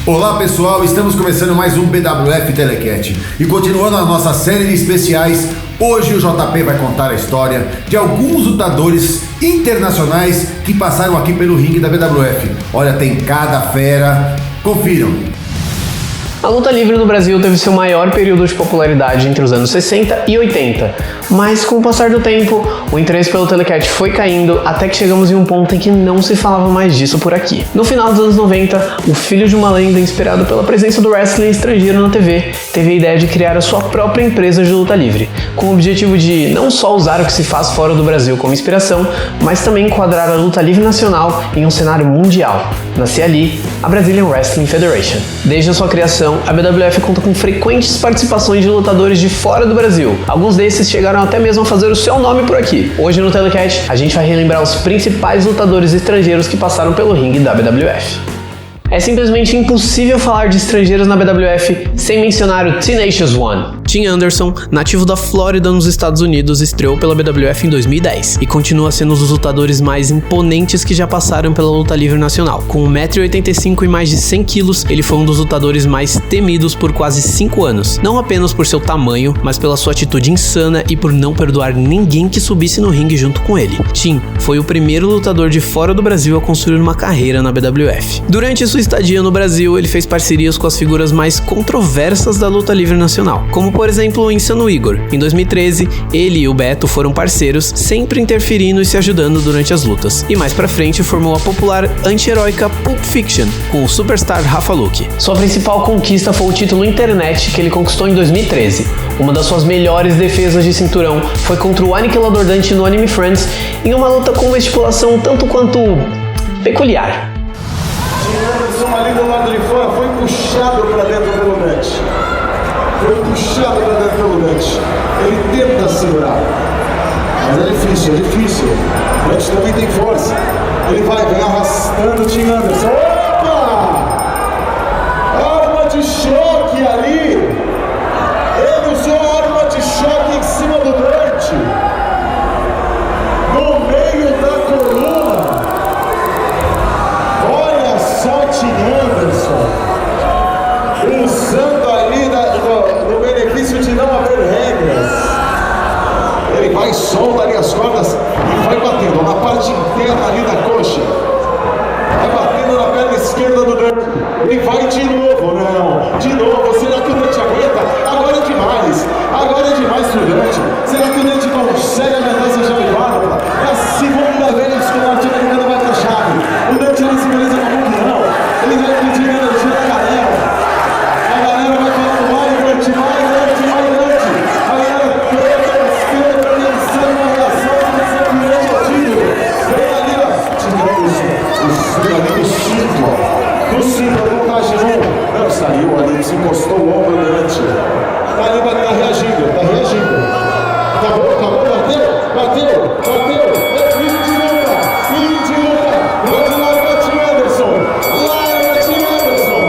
Olá pessoal, estamos começando mais um BWF Telecat e continuando a nossa série de especiais, hoje o JP vai contar a história de alguns lutadores internacionais que passaram aqui pelo ringue da BWF. Olha, tem cada fera, confiram! A luta livre no Brasil teve seu maior período de popularidade entre os anos 60 e 80, mas com o passar do tempo, o interesse pelo Telecat foi caindo até que chegamos em um ponto em que não se falava mais disso por aqui. No final dos anos 90, o filho de uma lenda inspirado pela presença do wrestling estrangeiro na TV, teve a ideia de criar a sua própria empresa de luta livre, com o objetivo de não só usar o que se faz fora do Brasil como inspiração, mas também enquadrar a luta livre nacional em um cenário mundial. Nascia ali a Brazilian Wrestling Federation. Desde a sua criação, a BWF conta com frequentes participações de lutadores de fora do Brasil. Alguns desses chegaram até mesmo a fazer o seu nome por aqui. Hoje no Telecat, a gente vai relembrar os principais lutadores estrangeiros que passaram pelo ringue da BWF. É simplesmente impossível falar de estrangeiros na BWF sem mencionar o Tenacious One. Tim Anderson, nativo da Flórida nos Estados Unidos, estreou pela BWF em 2010 e continua sendo um dos lutadores mais imponentes que já passaram pela luta livre nacional. Com 1,85 m e mais de 100 kg, ele foi um dos lutadores mais temidos por quase 5 anos, não apenas por seu tamanho, mas pela sua atitude insana e por não perdoar ninguém que subisse no ringue junto com ele. Tim foi o primeiro lutador de fora do Brasil a construir uma carreira na BWF. Durante sua estadia no Brasil, ele fez parcerias com as figuras mais controversas da luta livre nacional, como por exemplo o Insano Igor. Em 2013, ele e o Beto foram parceiros, sempre interferindo e se ajudando durante as lutas. E mais pra frente formou a popular anti-heróica Pulp Fiction, com o superstar Rafa Luque. Sua principal conquista foi o título Internet, que ele conquistou em 2013. Uma das suas melhores defesas de cinturão foi contra o Aniquilador Dante no Anime Friends, em uma luta com uma estipulação tanto quanto peculiar. Anderson ali do lado de fora foi puxado para dentro pelo Dante. Foi puxado para dentro pelo Dante. Ele tenta segurar, mas é difícil, é difícil. O Dante também tem força. Ele vem arrastando o Tim Anderson. Opa! Arma de choque ali. Ele usou a arma de choque em cima do Dante, no meio da coluna. Olha só Tim Anderson usando ali do benefício de não haver regras. Ele vai, solta ali as cordas e vai batendo na parte interna ali da coxa. Vai batendo na perna esquerda do Dante. Ele vai de novo, não. De novo, será que o Dante aguenta? Agora é demais. Agora é demais pro Dante. Será que o Dante consegue aumentar essa chave válvula? É a segunda vez que o norte-americano vai pra chave. O Dante não se beleza como que não. Ele vai pedir energia da galera. A galera vai falando mais Dante, mais Dante, mais Dante. A galera preta da esquerda pensando na reação do seu objetivo. Vem ali, ó. Vem ali no cinto, ó. No cinto, a contagem 1. Não, saiu ali, se encostou o ombro do Dante. Tá ali, tá reagindo, tá reagindo. Acabou, bateu. É fim de luta. Pode largar Tim Anderson. Larga Tim Anderson.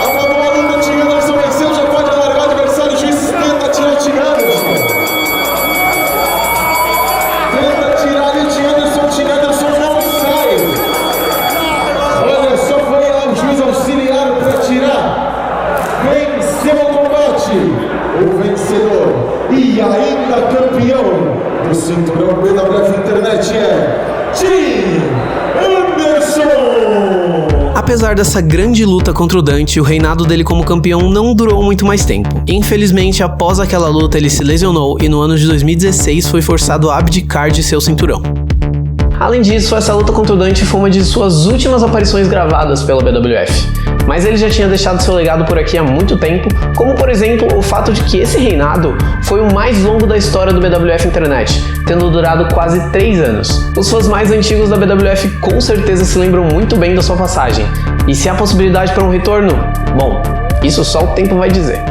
Acabou a luta, Tim Anderson venceu, já pode largar o adversário. O juiz tenta tirar o Tim Anderson. Tenta tirar ali o Tim Anderson não sai. Olha só, foi lá o juiz auxiliar para tirar. Venceu o combate. O vencedor e ainda campeão do cinturão BWF Internet é Tim Anderson! Apesar dessa grande luta contra o Dante, o reinado dele como campeão não durou muito mais tempo. Infelizmente, após aquela luta, ele se lesionou e no ano de 2016 foi forçado a abdicar de seu cinturão. Além disso, essa luta contra o Dante foi uma de suas últimas aparições gravadas pela BWF. Mas ele já tinha deixado seu legado por aqui há muito tempo, como por exemplo o fato de que esse reinado foi o mais longo da história do BWF Internet, tendo durado quase 3 anos. Os fãs mais antigos da BWF com certeza se lembram muito bem da sua passagem, e se há possibilidade para um retorno, bom, isso só o tempo vai dizer.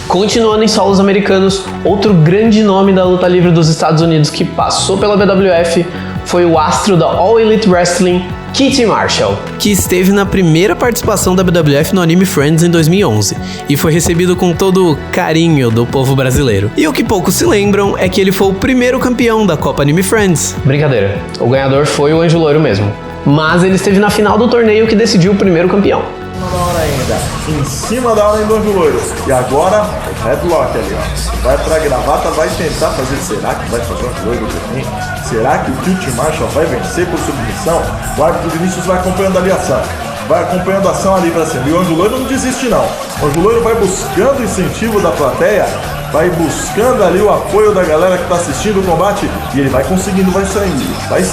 Continuando em solos americanos, outro grande nome da luta livre dos Estados Unidos que passou pela BWF foi o astro da All Elite Wrestling, Kitty Marshall, que esteve na primeira participação da BWF no Anime Friends em 2011 e foi recebido com todo o carinho do povo brasileiro. E o que poucos se lembram é que ele foi o primeiro campeão da Copa Anime Friends. Brincadeira, o ganhador foi o Anjo Loiro mesmo. mas ele esteve na final do torneio que decidiu o primeiro campeão. Da hora ainda, em cima da hora ainda o Anjo Loiro. E agora, o headlock ali, ó. Vai pra gravata, vai tentar fazer. Será que vai fazer o Anjo Loiro também? Será que o Tilt Marshall vai vencer por submissão? O árbitro Vinícius vai acompanhando ali a ação. Vai acompanhando a ação ali pra cima. E o Anjo Loiro não desiste não. O Anjo Loiro vai buscando o incentivo da plateia. Vai buscando ali o apoio da galera que tá assistindo o combate. E ele vai conseguindo, vai saindo. Vai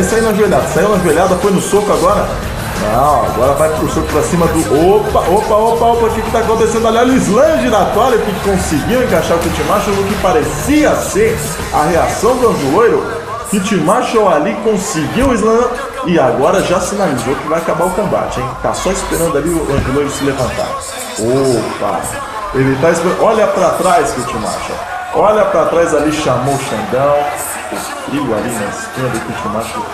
sair na joelhada. Saiu na joelhada, foi no soco agora. Não, agora vai pro soco pra cima do... Opa, o que tá acontecendo ali? Olha o slam giratório que conseguiu encaixar o Tilt Marshall no que parecia ser a reação do Anjo Loiro. Tilt Marshall ali conseguiu o slam e agora já sinalizou que vai acabar o combate, hein? Tá só esperando ali o Anjo Loiro se levantar. Opa, ele tá esperando... Olha pra trás, Tilt Marshall. Olha pra trás ali, chamou o Xandão. O frio ali na esquina do Tilt Marshall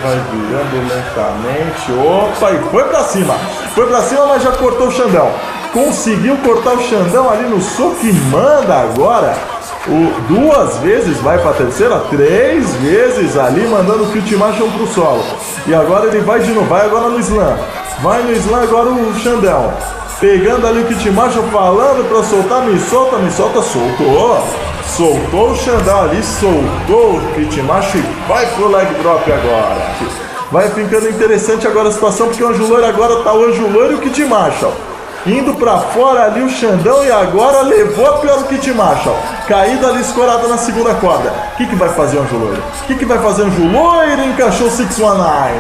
vai virando lentamente. Opa, e foi pra cima, mas já cortou o Xandão. Conseguiu cortar o Xandão ali no soco e manda agora. Duas vezes, vai pra terceira, 3 vezes ali, mandando o Tilt Marshall pro solo. E agora ele vai de novo, vai agora no slam. Vai no slam agora o Xandão. Pegando ali o Tilt Marshall, falando pra soltar, me solta, soltou o Xandão ali, soltou o Tilt Marshall e vai pro leg drop agora. Vai ficando interessante agora a situação, porque o Anjo Loiro agora tá o Anjo Loiro e o Tilt Marshall indo pra fora ali o Xandão, e agora levou a pior o Tilt Marshall, caída ali escorada na segunda corda. O que vai fazer o Anjo Loiro? Encaixou o 619.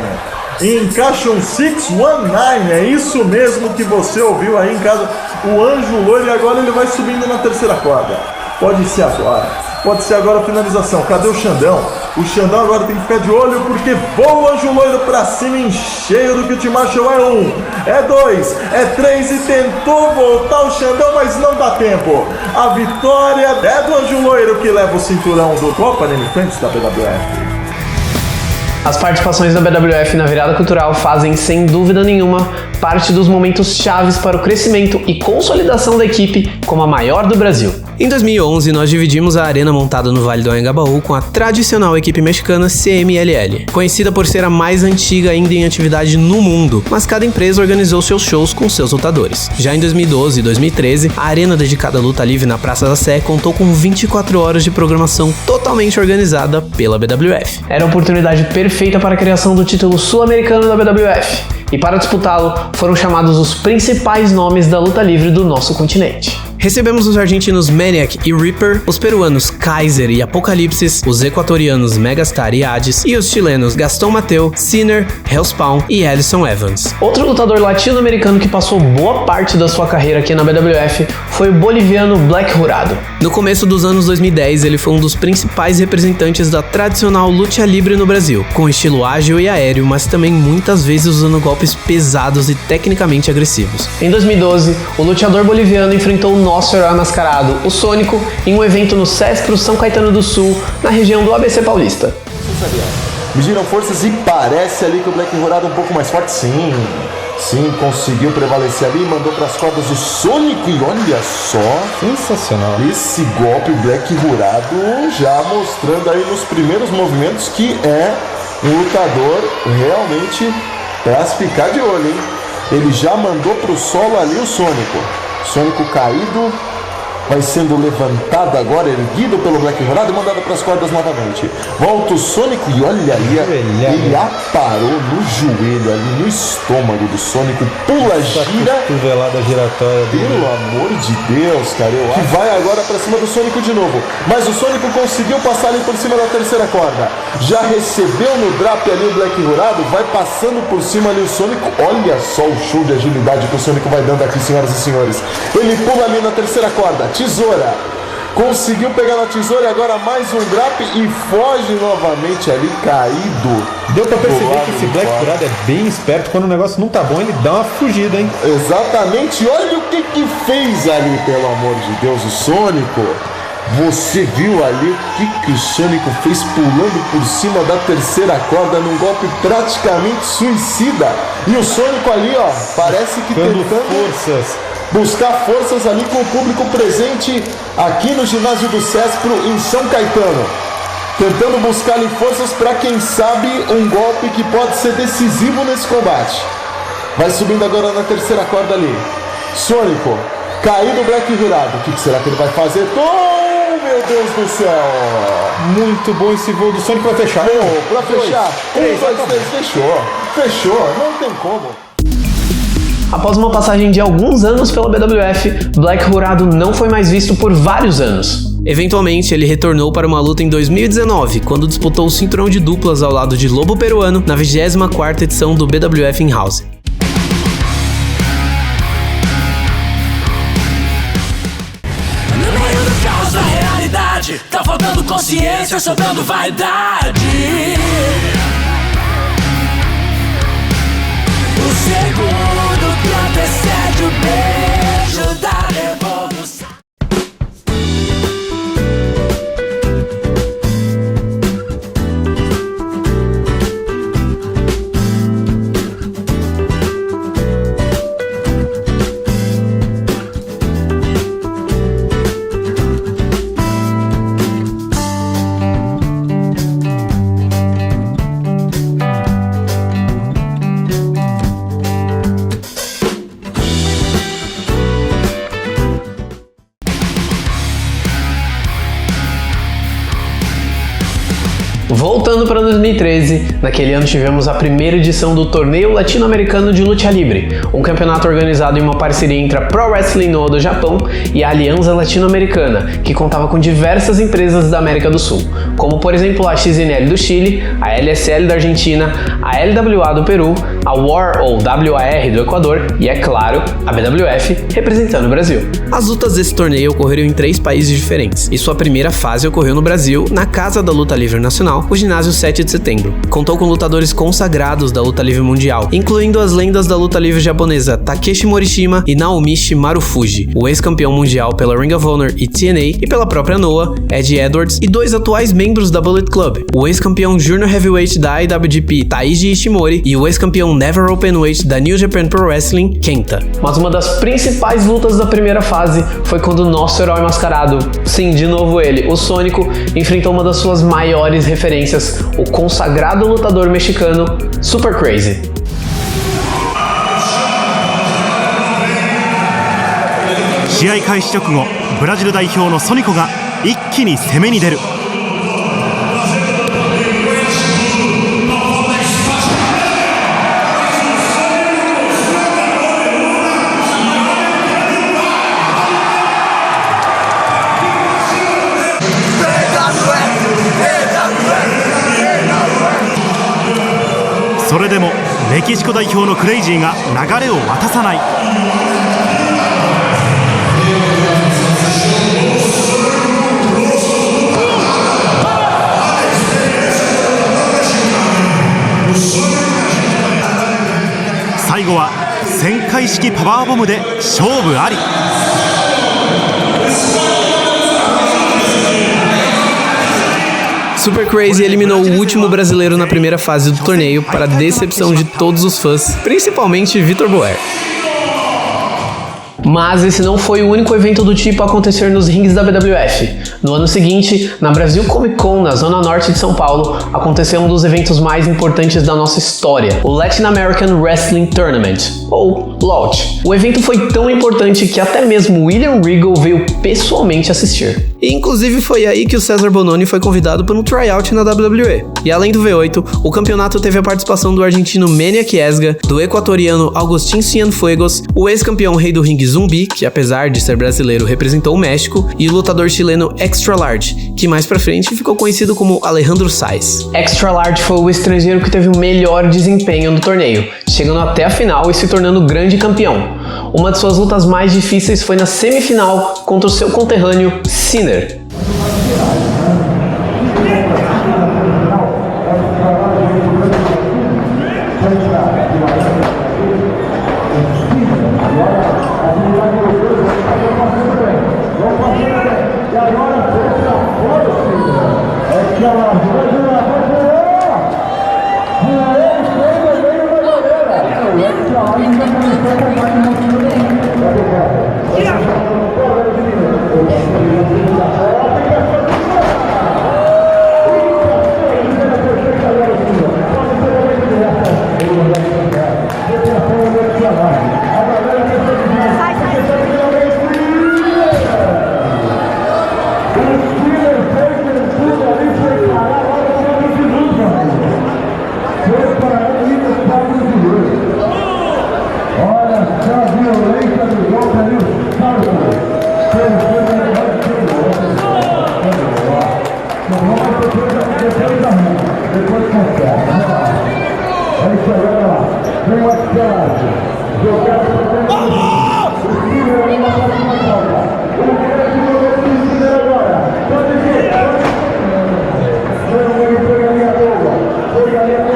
Encaixa um 619, é isso mesmo que você ouviu aí em casa, o Anjo Loiro, e agora ele vai subindo na terceira corda. Pode ser agora a finalização. Cadê o Xandão? O Xandão agora tem que ficar de olho, porque voa o Anjo Loiro pra cima em cheio do Tilt Marshall. É 1, é 2, é 3 e tentou voltar o Xandão, mas não dá tempo. A vitória é do Anjo Loiro, que leva o cinturão do Copa Name Friends da BWF. As participações da BWF na virada cultural fazem, sem dúvida nenhuma, parte dos momentos chaves para o crescimento e consolidação da equipe como a maior do Brasil. Em 2011, nós dividimos a arena montada no Vale do Anhangabaú com a tradicional equipe mexicana CMLL, conhecida por ser a mais antiga ainda em atividade no mundo, mas cada empresa organizou seus shows com seus lutadores. Já em 2012 e 2013, a arena dedicada à luta livre na Praça da Sé contou com 24 horas de programação totalmente organizada pela BWF. Era a oportunidade perfeita para a criação do título sul-americano da BWF, e para disputá-lo foram chamados os principais nomes da luta livre do nosso continente. Recebemos os argentinos Maniac e Reaper, os peruanos Kaiser e Apocalipsis, os equatorianos Megastar e Hades, e os chilenos Gastão Mateu, Sinner, Hellspawn e Ellison Evans. Outro lutador latino-americano que passou boa parte da sua carreira aqui na BWF foi o boliviano Black Jurado. No começo dos anos 2010, ele foi um dos principais representantes da tradicional luta livre no Brasil, com estilo ágil e aéreo, mas também muitas vezes usando golpes pesados e tecnicamente agressivos. Em 2012, o luteador boliviano enfrentou o nosso herói mascarado, o Sônico, em um evento no Sespro São Caetano do Sul, na região do ABC Paulista. Mediram forças e parece ali que o Black Jurado é um pouco mais forte, sim, conseguiu prevalecer ali, mandou para as cordas o Sônico e olha só, sensacional, esse golpe, o Black Jurado já mostrando aí nos primeiros movimentos que é um lutador realmente para se ficar de olho, hein? Ele já mandou pro solo ali o Sônico caído, vai sendo levantado agora, erguido pelo Black Jurado e mandado para as cordas novamente. Volta o Sônico e olha ali, ele aparou no joelho, ali no estômago do Sônico, pula, gira. Cotovelada giratória. Pelo amor de Deus, cara, que vai agora para cima do Sônico de novo. Mas o Sônico conseguiu passar ali por cima da terceira corda. Já recebeu no drap ali o Black Jurado, vai passando por cima ali o Sônico. Olha só o show de agilidade que o Sônico vai dando aqui, senhoras e senhores. Ele pula ali na terceira corda. Tesoura, conseguiu pegar na tesoura e agora mais um drop e foge novamente ali, caído. Deu pra perceber que esse Black Jurado é bem esperto, quando o negócio não tá bom ele dá uma fugida, hein? Exatamente, olha o que fez ali, pelo amor de Deus, o Sônico. Você viu ali o que o Sônico fez pulando por cima da terceira corda num golpe praticamente suicida. E o Sônico ali, ó, parece que tentando buscar forças ali com o público presente aqui no ginásio do Sespro em São Caetano. tentando buscar ali forças para quem sabe um golpe que pode ser decisivo nesse combate. Vai subindo agora na terceira corda ali. Sônico, caiu do Black virado. O que será que ele vai fazer? Oh, meu Deus do céu! Muito bom esse voo do Sônico pra fechar. Pra fechar. 1, 2, 3, fechou. Não tem como. Após uma passagem de alguns anos pela BWF, Black Jurado não foi mais visto por vários anos. Eventualmente, ele retornou para uma luta em 2019, quando disputou o cinturão de duplas ao lado de Lobo Peruano na 24ª edição do BWF In-House. No meio do caos da realidade, tá faltando consciência, sobrando vaidade. O segundo que antecede o beijo da revolução. Voltando para 2013, naquele ano tivemos a primeira edição do Torneio Latino-Americano de Lucha Libre, um campeonato organizado em uma parceria entre a Pro Wrestling Noah do Japão e a Aliança Latino-Americana, que contava com diversas empresas da América do Sul, como por exemplo a XNL do Chile, a LSL da Argentina, a LWA do Peru, a WAR ou WAR do Equador e, é claro, a BWF representando o Brasil. As lutas desse torneio ocorreram em 3 países diferentes, e sua primeira fase ocorreu no Brasil, na Casa da Luta Livre Nacional, o ginásio 7 de setembro. Contou com lutadores consagrados da luta livre mundial, incluindo as lendas da luta livre japonesa Takeshi Morishima e Naomichi Marufuji, o ex-campeão mundial pela Ring of Honor e TNA e pela própria Noah, Eddie Edwards, e 2 atuais membros da Bullet Club, o ex-campeão Junior Heavyweight da IWGP Taiji Ishimori e o ex-campeão Never Openweight da New Japan Pro Wrestling Kenta. Mas uma das principais lutas da primeira fase foi quando o nosso herói mascarado, sim, de novo ele, o Sônico, enfrentou uma das suas maiores referências, o consagrado lutador mexicano Super Crazy. 試合開始直後、ブラジル代表のソニコが一気に攻めに出る。それでもメキシコ代表のクレイジーが流れを渡さない。最後は旋回式パワーボムで勝負あり。Super Crazy eliminou o último brasileiro na primeira fase do torneio para a decepção de todos os fãs, principalmente Vitor Boer. Mas esse não foi o único evento do tipo a acontecer nos rings da BWF. No ano seguinte, na Brasil Comic Con, na zona norte de São Paulo, aconteceu um dos eventos mais importantes da nossa história, o Latin American Wrestling Tournament, ou LAWT. O evento foi tão importante que até mesmo William Regal veio pessoalmente assistir. E inclusive foi aí que o César Bononi foi convidado para um tryout na WWE. E além do V8, o campeonato teve a participação do argentino Maniac Esga, do equatoriano Agustín Cienfuegos, o ex-campeão rei do ringue Zumbi, que apesar de ser brasileiro representou o México, e o lutador chileno Extra Large, que mais pra frente ficou conhecido como Alejandro Sais. Extra Large foi o estrangeiro que teve o melhor desempenho no torneio, chegando até a final e se tornando grande campeão. Uma de suas lutas mais difíceis foi na semifinal contra o seu conterrâneo Sinner. depois conserta. É isso aí, olha lá. Vem o Excellence. Jogado para o Steven ali na próxima falta. O grande goleiro do Steven agora. Pode ver. Foi galinha boa. Foi galinha boa.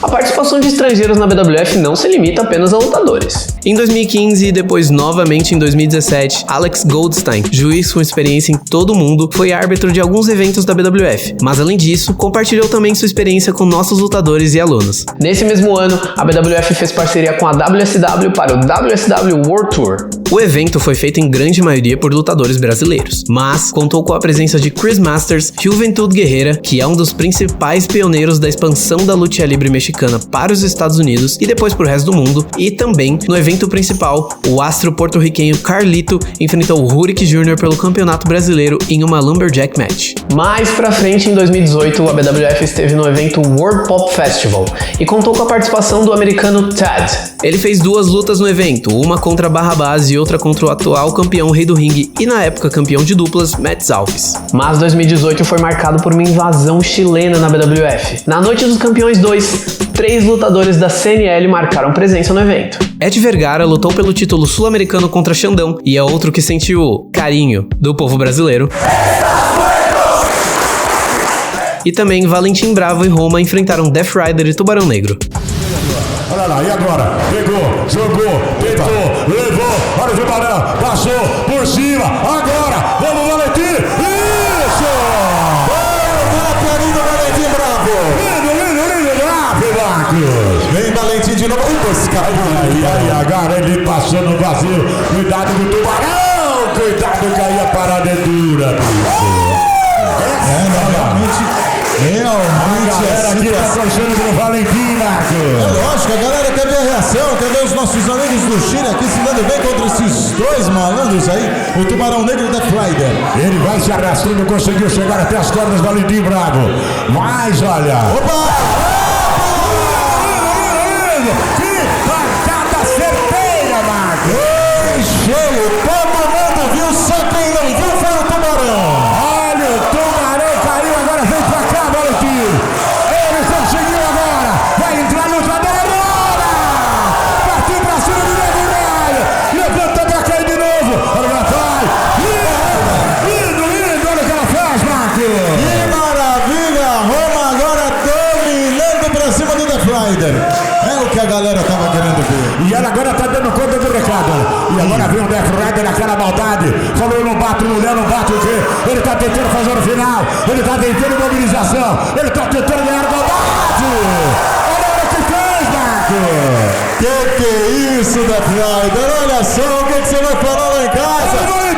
A participação de estrangeiros na BWF não se limita apenas a lutadores. Em 2015 e depois novamente em 2017, Alex Goldstein, juiz com experiência em todo o mundo, foi árbitro de alguns eventos da BWF, mas além disso, compartilhou também sua experiência com nossos lutadores e alunos. Nesse mesmo ano, a BWF fez parceria com a WSW para o WSW World Tour. O evento foi feito em grande maioria por lutadores brasileiros, mas contou com a presença de Chris Masters, Juventud Guerrera, que é um dos principais pioneiros da expansão da luta livre mexicana para os Estados Unidos e depois para o resto do mundo, e também no evento principal, o astro porto-riquenho Carlito enfrentou o Rurik Jr. pelo Campeonato Brasileiro em uma Lumberjack Match. Mais pra frente, em 2018, a BWF esteve no evento World Pop Festival e contou com a participação do americano Ted. Ele fez 2 lutas no evento, uma contra Barrabás e outra contra o atual campeão Rei do Ringue e na época campeão de duplas, Matt Alves. Mas 2018 foi marcado por uma invasão chilena na BWF. Na Noite dos Campeões 2, 3 lutadores da CNL marcaram presença no evento. Ed Vergara lutou pelo título sul-americano contra Xandão e é outro que sentiu o carinho do povo brasileiro. E também Valentim Bravo e Roma enfrentaram Death Rider e Tubarão Negro. Olha lá, e agora? Pegou, jogou, tentou, levou, olha o Tubarão, passou por cima, agora, vamos Valentim, isso! Lindo Valentim Bravo! Lindo, bravo, Marcos! Vem Valentim de novo, Aí, agora ele passou no vazio, cuidado do Tubarão, cuidado que aí a parada é dura, bicho! Realmente era aqui tá torcendo pro Valentim, Marcos. É lógico, a galera quer ver a reação, quer ver os nossos amigos do Chile aqui se dando bem contra esses 2 malandros aí, o Tubarão Negro e o Death Rider. Ele vai se arrastando, conseguiu chegar até as cordas do Valentim Bravo. Mas olha. Opa! Que pancada certeira, Marcos. Cheio, todo mundo viu, só quem não viu foi o Tubarão. Olha, o Tubarão caiu, agora vem pra cá, Valentim. Ele conseguiu agora. Vai entrar no lutador agora. Partiu pra cima do Nego Velho. Levantou pra cair de novo. Olha lá, vai. Lindo, olha o que ela faz, Marcos. Que maravilha, Roma agora dominando pra cima do Death Rider. É o que a galera tava querendo ver. E ela agora tá dando conta do recado. E agora vem o Death Rider naquela maldade. Falou, eu não bato mulher, não bato o quê? Ele tá tentando fazer no final. Ele tá tentando mobilização. Ele tá tentando ganhar o combate. Olha o que fez, Marcos. Que é isso, Death Rider? Olha só o que você vai falar lá em casa. Olha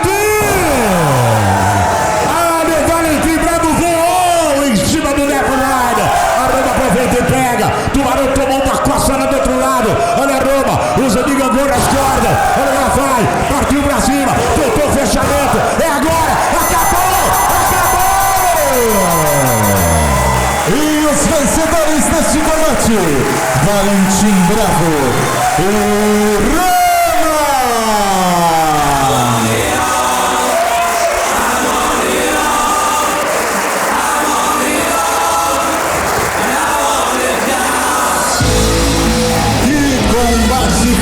o Valentim Bravo voou em cima do Death Rider. A Roma aproveita e pega. Tubarão tomou uma coçada do outro lado. Olha a Roma, usa de gangorra as cordas. Olha lá, vai, partiu pra cima, tentou o fechamento. É agora, acabou! E os vencedores deste combate, Valentim Bravo e Roma!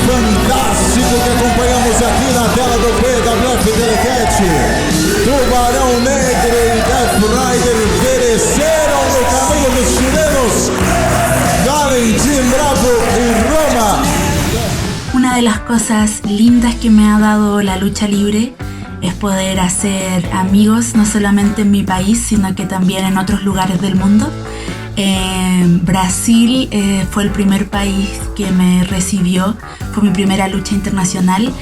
Fantástico que acompanhamos aqui na tela do BWF Telecat. Tubarão Negro e Death Rider pereceram no caminho dos chilenos. Valentim Bravo y Roma. Una de las cosas lindas que me ha dado la lucha libre es poder hacer amigos no solamente en mi país, sino que también en otros lugares del mundo. Brasil fue el primer país que me recibió, fue mi primera lucha internacional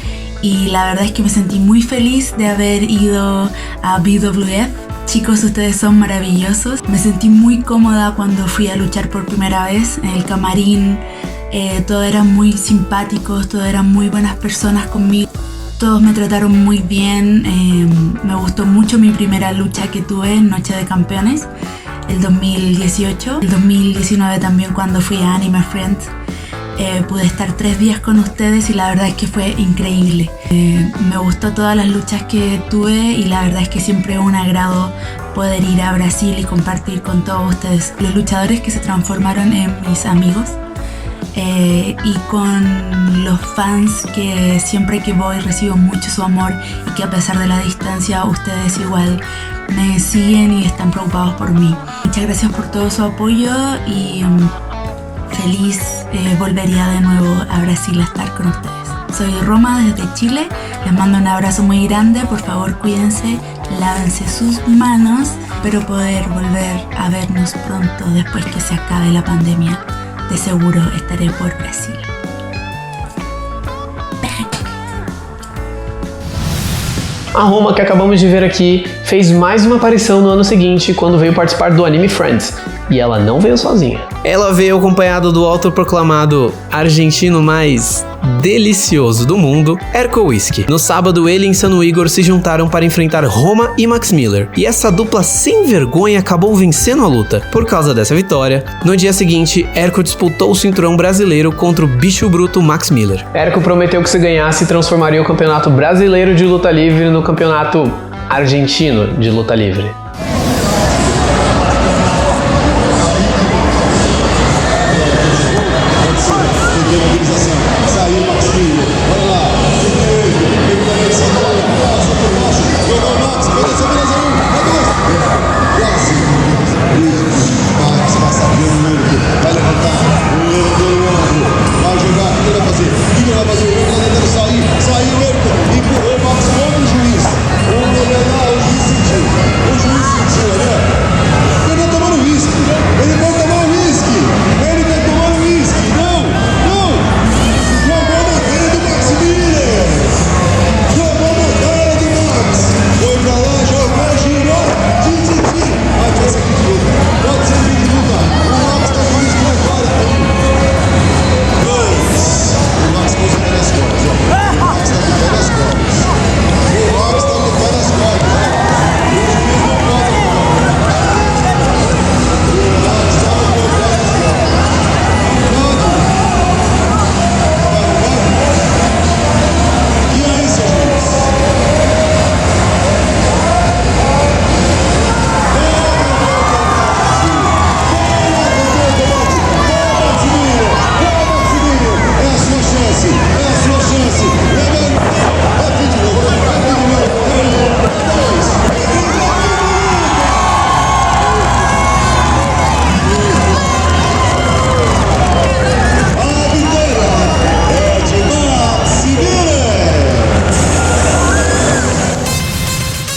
y la verdad es que me sentí muy feliz de haber ido a BWF Chicos, ustedes son maravillosos. Me sentí muy cómoda cuando fui a luchar por primera vez en el camarín. Todos eran muy simpáticos, todos eran muy buenas personas conmigo. Todos me trataron muy bien. Me gustó mucho mi primera lucha que tuve en Noche de Campeones, el 2018. El 2019 también, cuando fui a Anime Friends. Pude estar 3 días con ustedes y la verdad es que fue increíble. Me gustó todas las luchas que tuve y la verdad es que siempre es un agrado poder ir a Brasil y compartir con todos ustedes, los luchadores que se transformaron en mis amigos, y con los fans que siempre que voy recibo mucho su amor y que a pesar de la distancia ustedes igual me siguen y están preocupados por mí. Muchas gracias por todo su apoyo y feliz volvería de nuevo a Brasil a estar con ustedes. Soy Roma desde Chile, les mando un abrazo muy grande, por favor cuídense, lávense sus manos, espero poder volver a vernos pronto después que se acabe la pandemia. De seguro estaré por Brasil. A Roma, que acabamos de ver aqui, fez mais uma aparição no ano seguinte, quando veio participar do Anime Friends. E ela não veio sozinha. Ela veio acompanhada do autoproclamado argentino mais delicioso do mundo, Erko Whisky. No sábado, ele e Insano Igor se juntaram para enfrentar Roma e Max Miller. E essa dupla sem vergonha acabou vencendo a luta. Por causa dessa vitória, no dia seguinte, Erko disputou o cinturão brasileiro contra o bicho bruto Max Miller. Erko prometeu que se ganhasse, transformaria o campeonato brasileiro de luta livre no campeonato argentino de luta livre.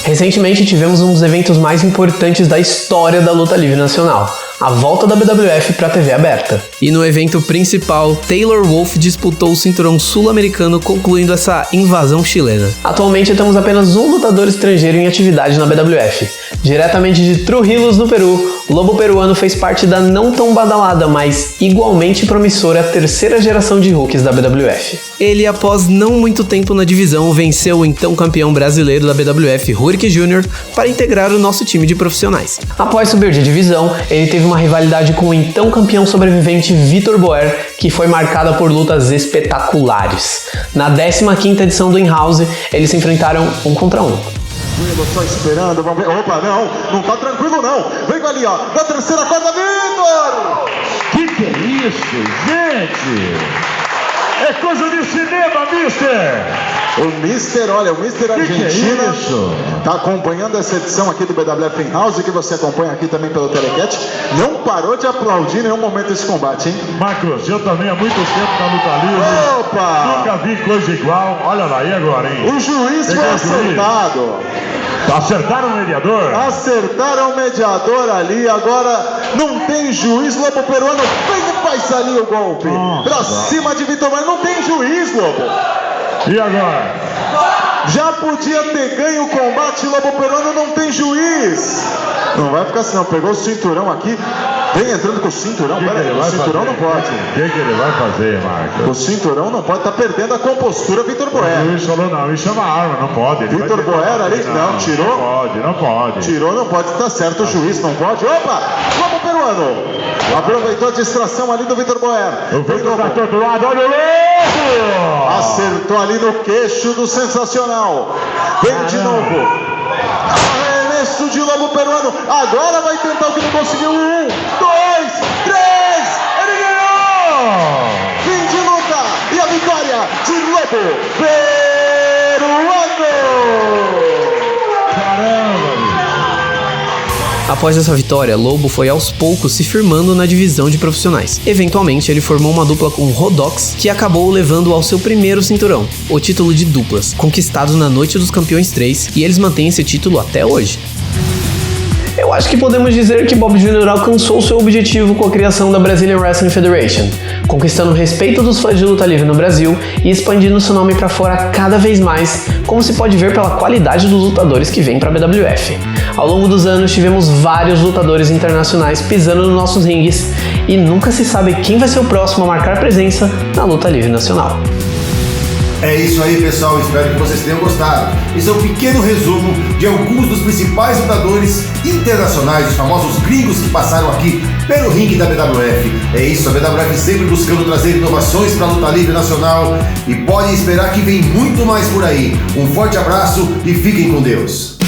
Recentemente tivemos um dos eventos mais importantes da história da luta livre nacional, a volta da BWF para a TV aberta. E no evento principal, Taylor Wolff disputou o cinturão sul-americano, concluindo essa invasão chilena. Atualmente temos apenas um lutador estrangeiro em atividade na BWF. Diretamente de Trujillo, no Peru, o lobo peruano fez parte da não tão badalada, mas igualmente promissora terceira geração de rookies da BWF. Ele, após não muito tempo na divisão, venceu o então campeão brasileiro da BWF, Rurik Jr., para integrar o nosso time de profissionais. Após subir de divisão, ele teve uma rivalidade com o então campeão sobrevivente Vitor Boer, que foi marcada por lutas espetaculares. Na 15ª edição do In-House, eles se enfrentaram 1 contra 1. Só esperando, vamos ver. Opa, não tá tranquilo não. Vem ali, ó, na terceira corda, Vitor! Que é isso, gente? É coisa de cinema, mister! O mister, olha, o mister Argentina tá acompanhando essa edição aqui do BWF In-House, que você acompanha aqui também pelo Telecat. Não parou de aplaudir em nenhum momento esse combate, hein? Marcos, eu também há muito tempo na luta livre. Opa! Nunca vi coisa igual. Olha lá, e agora, hein? O juiz foi acertado. Acertaram o mediador? Acertaram o mediador ali, agora não tem juiz, Lobo Peruano vem e faz ali o golpe. Pra cima de Vitor, mas não tem juiz, Lobo. E agora? Já podia ter ganho o combate, Lobo Peruano não tem juiz. Não vai ficar assim, não. Pegou o cinturão aqui. Vem entrando com o cinturão. Peraí, o cinturão não pode. O que ele vai fazer, Marcos? O cinturão não pode, tá perdendo a compostura, Vitor Boer. O juiz falou não, e chama a arma, não pode. Vitor Boer ali, não, tirou. Não pode. Tirou, não pode, tá certo, o juiz não pode. Opa, Lobo Peruano. Aproveitou a distração ali do Vitor Boer. O Vitor tá todo lado, olha o Lobo! Acertou ali no queixo do Sensacional. Vem de novo. Arremesso de Lobo Peruano. Agora vai tentar o que não conseguiu. 1, 2, 3. Ele ganhou! Fim de luta. E a vitória de Lobo Peruano. Caramba! Após essa vitória, Lobo foi aos poucos se firmando na divisão de profissionais. Eventualmente, ele formou uma dupla com Rodox, que acabou o levando ao seu primeiro cinturão, o título de duplas, conquistado na Noite dos Campeões 3, e eles mantêm esse título até hoje. Eu acho que podemos dizer que Bob Jr. alcançou seu objetivo com a criação da Brazilian Wrestling Federation, conquistando o respeito dos fãs de luta livre no Brasil e expandindo seu nome para fora cada vez mais, como se pode ver pela qualidade dos lutadores que vêm para a BWF. Ao longo dos anos tivemos vários lutadores internacionais pisando nos nossos ringues e nunca se sabe quem vai ser o próximo a marcar presença na luta livre nacional. É isso aí, pessoal, espero que vocês tenham gostado. Esse é um pequeno resumo de alguns dos principais lutadores internacionais, os famosos gringos que passaram aqui pelo ringue da BWF. É isso, a BWF sempre buscando trazer inovações para a luta livre nacional e podem esperar que vem muito mais por aí. Um forte abraço e fiquem com Deus.